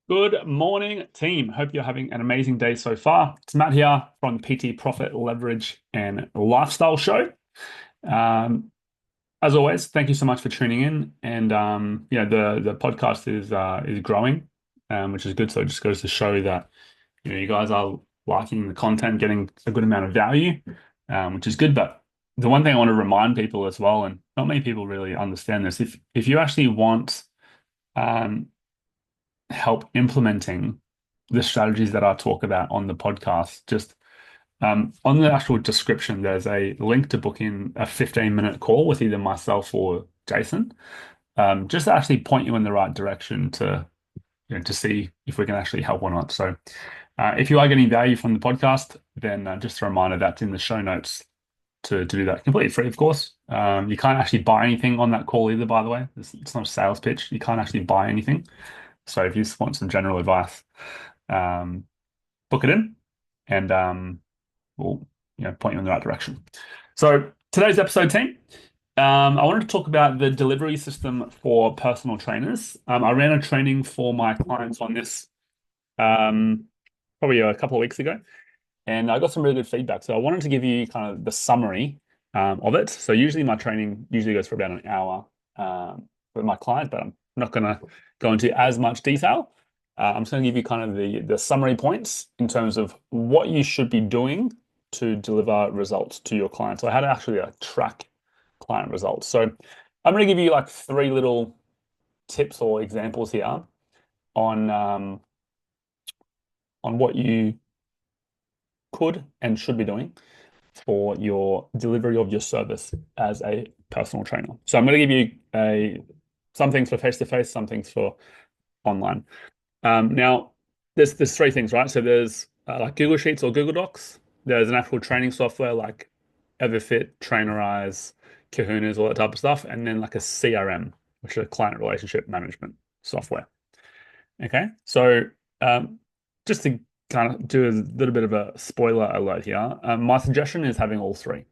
Good morning, team. Hope you're having an amazing day so far. It's Matt here from the PT Profit Leverage and Lifestyle Show. Um, as always, thank you so much for tuning in. And the podcast is growing, which is good. So it just goes to show that you guys are liking the content, getting a good amount of value, which is good. But the one thing I want to remind people as well, and not many people really understand this, if you actually want um, help implementing the strategies that I talk about on the podcast, just on the actual description, there's a link to book in a 15-minute call with either myself or Jason, just to actually point you in the right direction to see if we can actually help or not. So if you are getting value from the podcast, then just a reminder that's in the show notes to do that completely free, of course. You can't actually buy anything on that call either, by the way. It's not a sales pitch. You can't actually buy anything. So if you just want some general advice, um, book it in and we'll point you in the right direction. So today's episode, team, I wanted to talk about the delivery system for personal trainers. I ran a training for my clients on this probably a couple of weeks ago, and I got some really good feedback. So I wanted to give you kind of the summary of it. So usually my training usually goes for about an hour with my client, but I'm not going to go into as much detail. I'm just going to give you kind of the summary points in terms of what you should be doing to deliver results to your clients. So how to actually track client results. So I'm going to give you like three little tips or examples here on what you could and should be doing for your delivery of your service as a personal trainer. So I'm going to give you some things for face-to-face, some things for online. Now, there's three things, right? So there's like Google Sheets or Google Docs. There's an actual training software like Everfit, Trainerize, Kahunas, all that type of stuff, and then like a CRM, which is a client relationship management software. Okay, so um, just to kind of do a little bit of a spoiler alert here, my suggestion is having all three.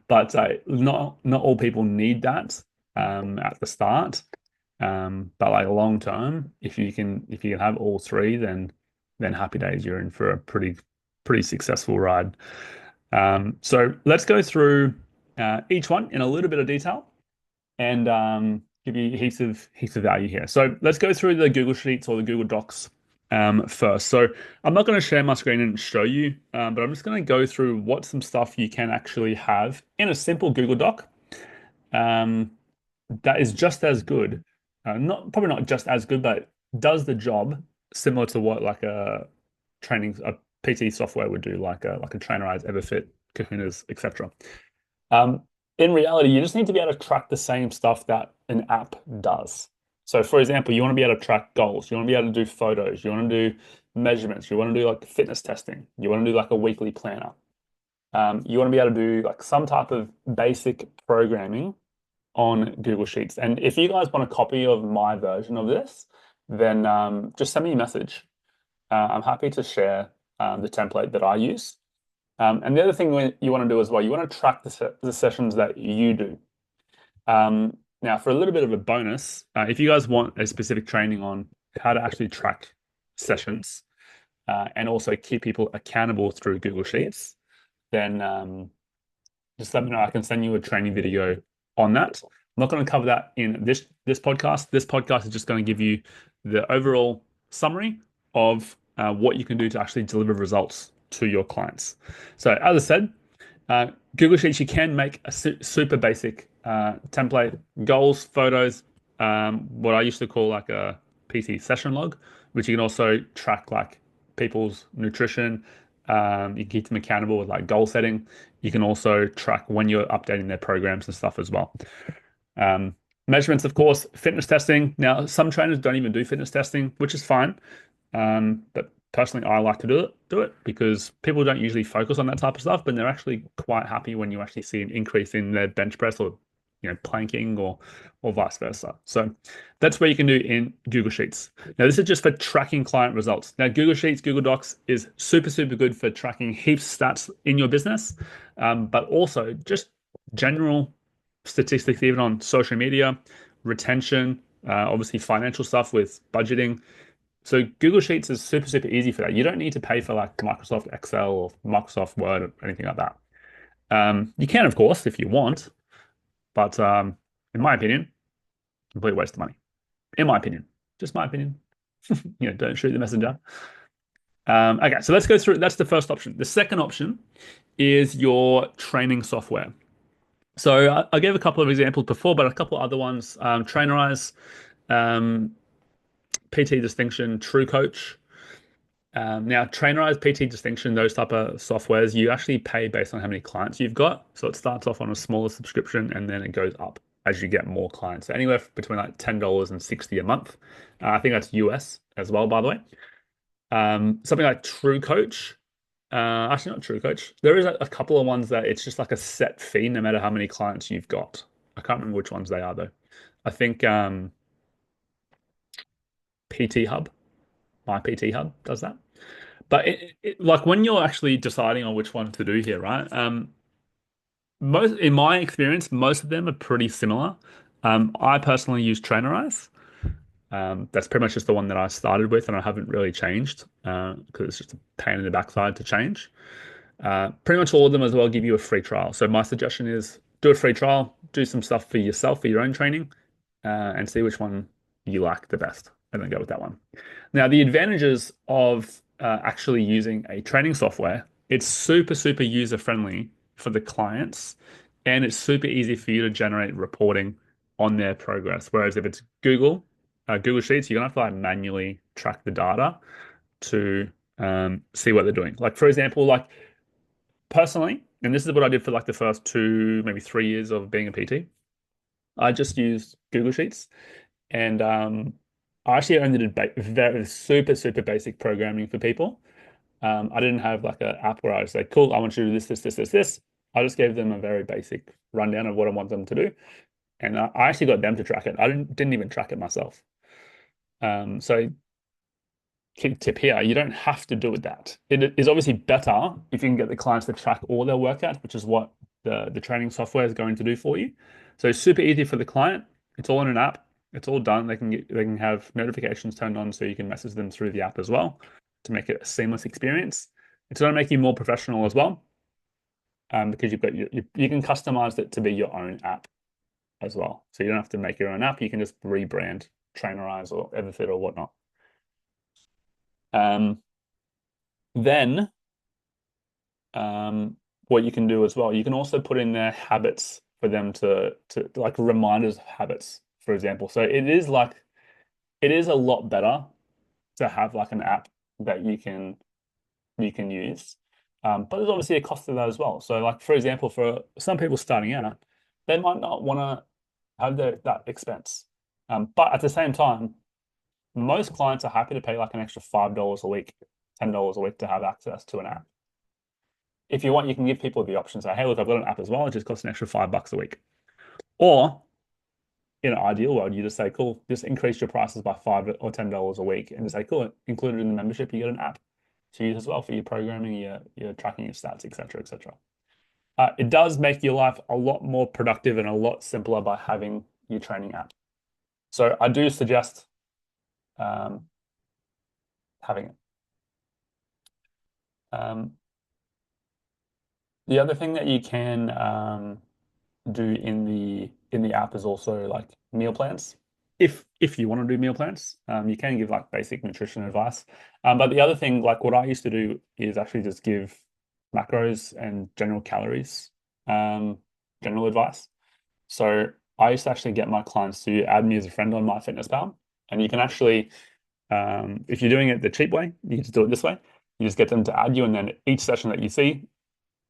But not all people need that at the start. But like long term, if you can have all three, then happy days, you're in for a pretty successful ride. So let's go through each one in a little bit of detail and give you heaps of value here. So let's go through the Google Sheets or the Google Docs first. So I'm not going to share my screen and show you, but I'm just going to go through what some stuff you can actually have in a simple Google Doc um, that is just as good. Not probably not just as good, but does the job similar to what like a PT software would do, like a Trainerize, Everfit, Kahunas, etc. Um, in reality, you just need to be able to track the same stuff that an app does. So, for example, you want to be able to track goals, you want to be able to do photos, you want to do measurements, you want to do like fitness testing, you want to do like a weekly planner. You want to be able to do like some type of basic programming on Google Sheets. And if you guys want a copy of my version of this, then just send me a message. I'm happy to share the template that I use. And the other thing you want to do as well, you want to track the sessions that you do. Now, for a little bit of a bonus, if you guys want a specific training on how to actually track sessions and also keep people accountable through Google Sheets, then just let me know. I can send you a training video on that. I'm not going to cover that in this podcast. This podcast is just going to give you the overall summary of what you can do to actually deliver results to your clients. So, as I said, Google Sheets, you can make a super basic template, goals, photos, what I used to call like a PT session log, which you can also track like people's nutrition. You can keep them accountable with like goal setting. You can also track when you're updating their programs and stuff as well. Um, Measurements, of course, fitness testing. Now, some trainers don't even do fitness testing, which is fine. But personally, I like to do it because people don't usually focus on that type of stuff, but they're actually quite happy when you actually see an increase in their bench press or planking or vice versa. So that's where you can do in Google Sheets. Now, this is just for tracking client results. Now, Google Sheets, Google Docs is super good for tracking heaps of stats in your business, but also just general statistics, even on social media, retention, obviously financial stuff with budgeting, So Google Sheets is super, super easy for that. You don't need to pay for like Microsoft Excel or Microsoft Word or anything like that. You can, of course, if you want, but in my opinion, complete waste of money. In my opinion, just my opinion. Don't shoot the messenger. Okay, so let's go through. That's the first option. The second option is your training software. So I gave a couple of examples before, but a couple other ones. Trainerize, um, PT Distinction, True Coach. Now, Trainerize, PT Distinction, those type of softwares, you actually pay based on how many clients you've got. So it starts off on a smaller subscription and then it goes up as you get more clients. So anywhere between like $10 and 60 a month. I think that's US as well, by the way. Something like True Coach. Actually, not True Coach. There is a couple of ones that it's just like a set fee no matter how many clients you've got. I can't remember which ones they are though. I think PT Hub, my PT Hub does that. But like when you're actually deciding on which one to do here, right? Most in my experience, most of them are pretty similar. I personally use Trainerize. That's pretty much just the one that I started with, and I haven't really changed because it's just a pain in the backside to change. Pretty much all of them as well give you a free trial. So my suggestion is do a free trial, do some stuff for yourself for your own training, and see which one you like the best, and then go with that one. Now, the advantages of actually using a training software, it's super, super user friendly for the clients, and it's super easy for you to generate reporting on their progress. Whereas if it's Google Sheets, you're gonna have to like manually track the data to see what they're doing. Like for example, like personally, and this is what I did for like the first 2, maybe 3 years of being a PT. I just used Google Sheets, and I actually only did very super super basic programming for people. I didn't have like an app where I was like, "Cool, I want you to do this, this, this, this, this." I just gave them a very basic rundown of what I want them to do, and I actually got them to track it. I didn't even track it myself. So tip here, you don't have to do with that. It is obviously better if you can get the clients to track all their workouts, which is what the training software is going to do for you. So super easy for the client. It's all in an app. It's all done. They can have notifications turned on so you can message them through the app as well to make it a seamless experience. It's going to make you more professional as well, because you can customize it to be your own app as well. So you don't have to make your own app. You can just rebrand Trainerize or Everfit or whatnot. Um, then what you can do as well, you can also put in their habits for them to like reminders of habits, for example. So it is a lot better to have like an app that you can use. But there's obviously a cost to that as well. So like for example, for some people starting out, they might not want to have that expense. But at the same time, most clients are happy to pay like an extra $5 a week, $10 a week to have access to an app. If you want, you can give people the option. Say, hey, look, I've got an app as well. It just costs an extra $5 a week. Or in an ideal world, you just say, cool, just increase your prices by $5 or $10 a week, and just say, cool, included in the membership, you get an app to use as well for your programming, your tracking your stats, etc., etc. It does make your life a lot more productive and a lot simpler by having your training app. So I do suggest um, having it. Um, the other thing that you can do in the app is also like meal plans. If you want to do meal plans, you can give like basic nutrition advice. But the other thing, like what I used to do, is actually just give macros and general calories, general advice. So I used to actually get my clients to add me as a friend on MyFitnessPal, and you can actually, if you're doing it the cheap way, you can just do it this way. You just get them to add you, and then each session that you see,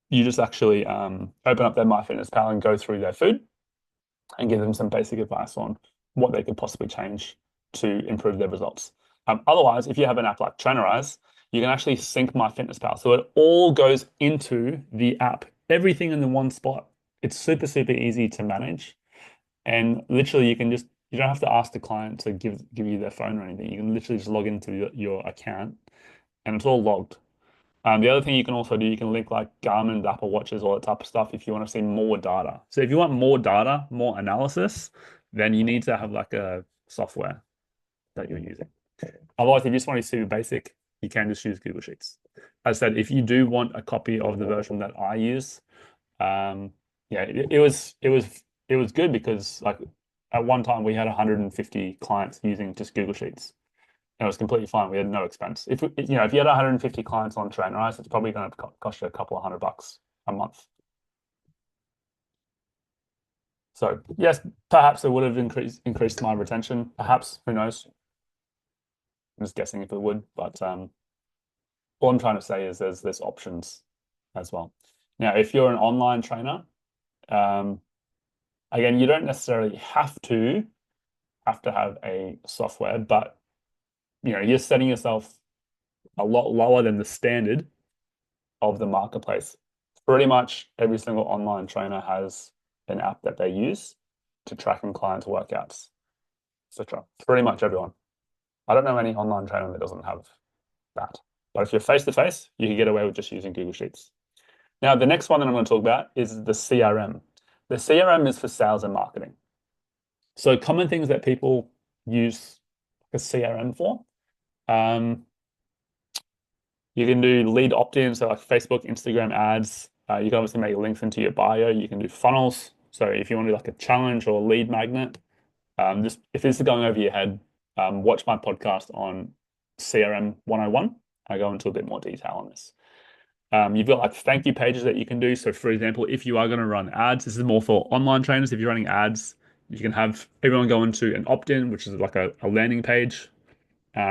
you just actually open up their MyFitnessPal and go through their food and give them some basic advice on what they could possibly change to improve their results. Otherwise, if you have an app like Trainerize, you can actually sync MyFitnessPal. So it all goes into the app, everything in the one spot. It's super, super easy to manage. And literally, you don't have to ask the client to give you their phone or anything. You can literally just log into your account and it's all logged. The other thing you can also do, you can link like Garmin, Apple Watches, all that type of stuff if you want to see more data. So if you want more data, more analysis, then you need to have like a software that you're using. Otherwise, if you just want to be super basic, you can just use Google Sheets. As I said, if you do want a copy of the version that I use, um, yeah, it was good because like at one time we had 150 clients using just Google Sheets. And it was completely fine. We had no expense. If you had 150 clients on Trainerize, it's probably going to cost you a couple of $100 a month. So yes, perhaps it would have increased my retention. Perhaps, who knows? I'm just guessing if it would, but all I'm trying to say is there's options as well. Now, if you're an online trainer, um, again, you don't necessarily have to have a software, but you're setting yourself a lot lower than the standard of the marketplace. Pretty much every single online trainer has an app that they use to tracking clients' workouts, etc. Pretty much everyone. I don't know any online trainer that doesn't have that. But if you're face to face, you can get away with just using Google Sheets. Now, the next one that I'm going to talk about is the CRM. The CRM is for sales and marketing. So common things that people use a CRM for. Um, you can do lead opt-in, so like Facebook, Instagram ads. You can obviously make links into your bio. You can do funnels. So if you want to do like a challenge or a lead magnet, just if this is going over your head, watch my podcast on CRM 101. I go into a bit more detail on this. You've got like thank you pages that you can do. So for example, if you are going to run ads, this is more for online trainers. If you're running ads, you can have everyone go into an opt-in, which is like a landing page,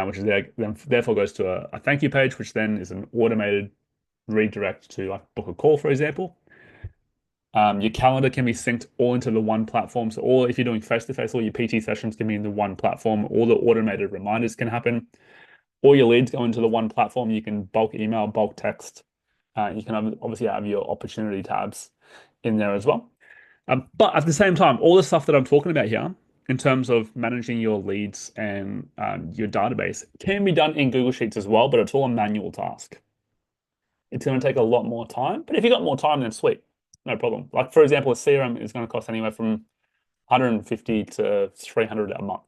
which is then therefore goes to a thank you page, which then is an automated redirect to like book a call, for example. Your calendar can be synced all into the one platform. So all if you're doing face-to-face, all your PT sessions can be in the one platform. All the automated reminders can happen. All your leads go into the one platform. You can bulk email, bulk text. You can obviously have your opportunity tabs in there as well. But at the same time, all the stuff that I'm talking about here, in terms of managing your leads and your database, can be done in Google Sheets as well, but it's all a manual task. It's going to take a lot more time, but if you got more time, then sweet, no problem. Like for example, a CRM is going to cost anywhere from 150 to 300 a month.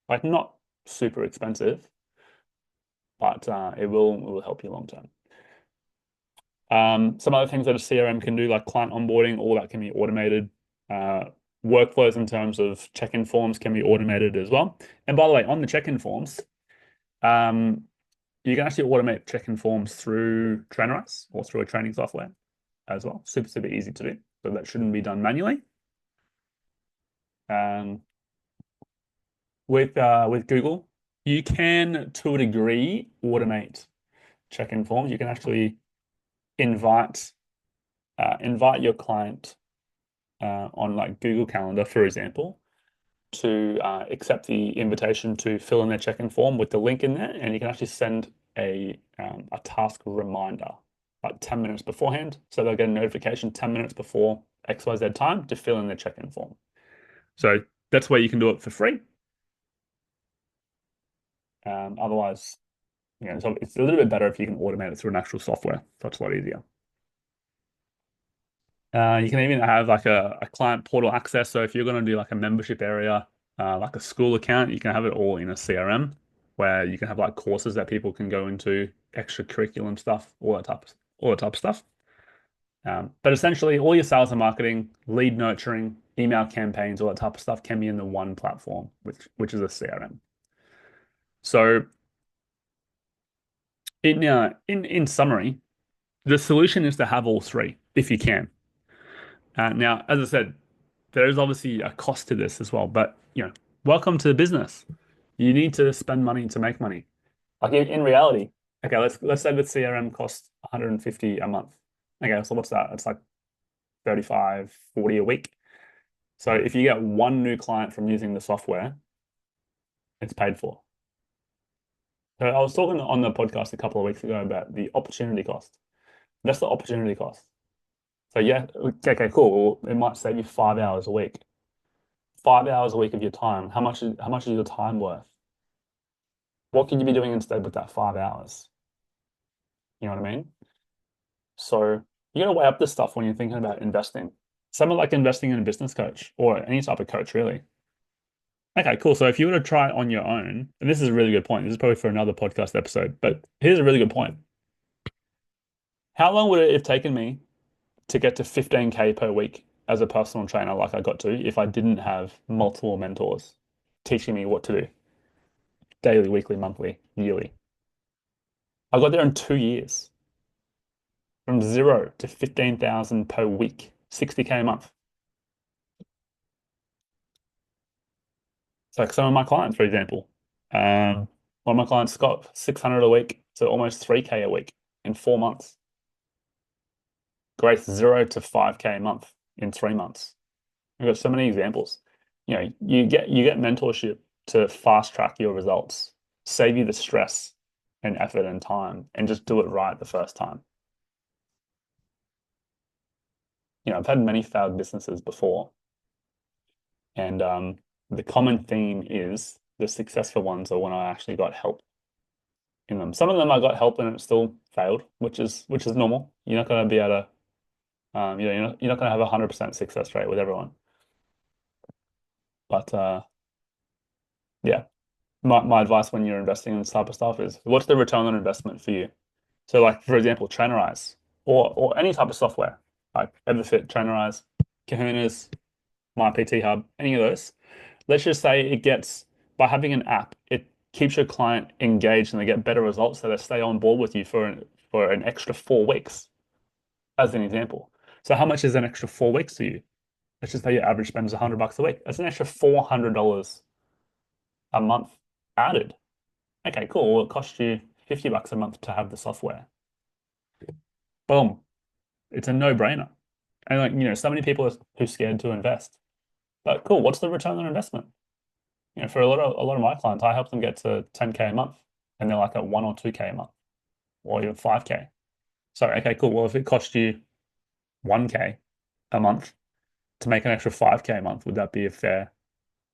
Like not super expensive, but it will help you long term. Some other things that a CRM can do, like client onboarding, all that can be automated. Workflows in terms of check-in forms can be automated as well. And by the way, on the check-in forms, um, you can actually automate check-in forms through Trainerize or through a training software as well. Super, super easy to do. So that shouldn't be done manually. Um, with Google, you can, to a degree, automate check-in forms. You can actually invite invite your client on like Google Calendar, for example, to accept the invitation to fill in their check-in form with the link in there, and you can actually send a task reminder like 10 minutes beforehand. So they'll get a notification 10 minutes before XYZ time to fill in their check-in form. So that's where you can do it for free. Otherwise, so it's a little bit better if you can automate it through an actual software. So it's a lot easier. You can even have like a client portal access. So if you're going to do like a membership area, like a school account, you can have it all in a CRM where you can have like courses that people can go into, extra curriculum stuff, all that type of stuff. But essentially, all your sales and marketing, lead nurturing, email campaigns, all that type of stuff can be in the one platform, which is a CRM. So in summary, the solution is to have all three if you can. Now, as I said, there is obviously a cost to this as well, but welcome to the business. You need to spend money to make money. Like in reality, okay, let's say the CRM costs 150 a month. Okay, so what's that? It's like 35, 40 a week. So if you get one new client from using the software, it's paid for. So I was talking on the podcast a couple of weeks ago about the opportunity cost. That's the opportunity cost. So yeah, okay, cool. Well, it might save you 5 hours a week. 5 hours a week of your time. How much is your time worth? What can you be doing instead with that 5 hours? You know what I mean? So you gotta weigh up this stuff when you're thinking about investing. Something like investing in a business coach or any type of coach, really. Okay, cool. So if you were to try it on your own, and this is a really good point. This is probably for another podcast episode, but here's a really good point. How long would it have taken me to get to 15K per week as a personal trainer like I got to if I didn't have multiple mentors teaching me what to do daily, weekly, monthly, yearly? I got there in 2 years from zero to 15,000 per week, 60K a month. So like some of my clients, for example, one of my clients got 600 a week to almost 3K a week in 4 months. Great, 0 to 5K a month in 3 months. I've got so many examples. You get mentorship to fast track your results, save you the stress and effort and time, and just do it right the first time. I've had many failed businesses before, and the common theme is the successful ones are when I actually got help in them. Some of them I got help and it still failed, which is normal. You're not going to be able to, you're not going to have 100% success rate with everyone. But yeah, my advice when you're investing in this type of stuff is what's the return on investment for you? So like for example, Trainerize or any type of software like EverFit, Trainerize, Kahuna's, My PT Hub, any of those. Let's just say it gets by having an app, it keeps your client engaged and they get better results, so they stay on board with you for an extra 4 weeks, as an example. So how much is an extra 4 weeks to you? Let's just say your average spend is $100 a week. That's an extra $400 a month added. Okay, cool. Well, it costs you $50 a month to have the software. Boom. It's a no-brainer. And like, so many people are too scared to invest. But cool, what's the return on investment? For a lot of my clients, I help them get to 10K a month and they're like at 1 or 2K a month or even 5K. So, okay, cool. Well, if it costs you 1K a month to make an extra 5K a month, would that be a fair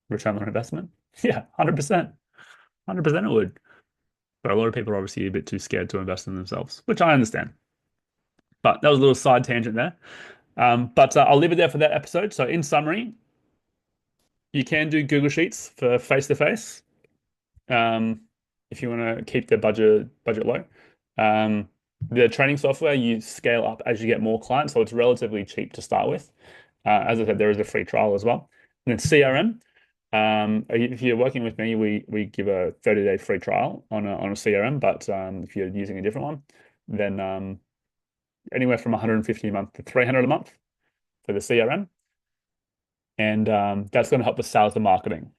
return on investment? Yeah, 100%. 100% it would. But a lot of people are obviously a bit too scared to invest in themselves, which I understand. But that was a little side tangent there. But I'll leave it there for that episode. So, in summary, you can do Google Sheets for face to face if you want to keep the budget low. The training software you scale up as you get more clients, so it's relatively cheap to start with. As I said, there is a free trial as well. And then CRM. If you're working with me, we give a 30-day free trial on a CRM. But if you're using a different one, then anywhere from 150 a month to 300 a month for the CRM, and that's going to help with sales and marketing,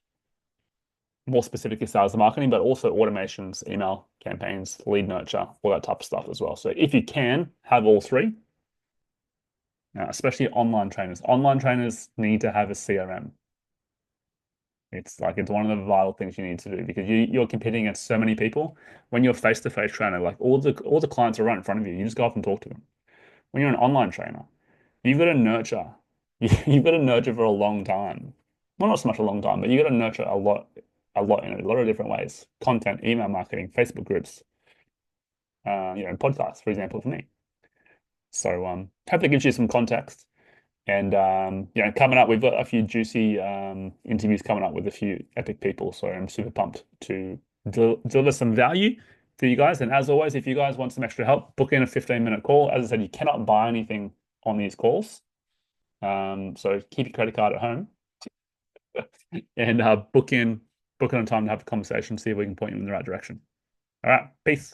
more specifically sales and marketing, but also automations, email campaigns, lead nurture, all that type of stuff as well. So if you can have all three, especially online trainers need to have a CRM. It's one of the vital things you need to do because you're competing against so many people. When you're face-to-face trainer, like all the clients are right in front of you. You just go up and talk to them. When you're an online trainer, you've got to nurture. You've got to nurture for a long time. Well, not so much a long time, but you've got to nurture a lot in a lot of different ways. Content, email marketing, Facebook groups, podcasts, for example, for me. So hope that gives you some context. And coming up, we've got a few juicy interviews coming up with a few epic people. So I'm super pumped to deliver some value for you guys. And as always, if you guys want some extra help, book in a 15-minute call. As I said, you cannot buy anything on these calls. So keep your credit card at home and book in on time to have a conversation, see if we can point you in the right direction. All right, peace.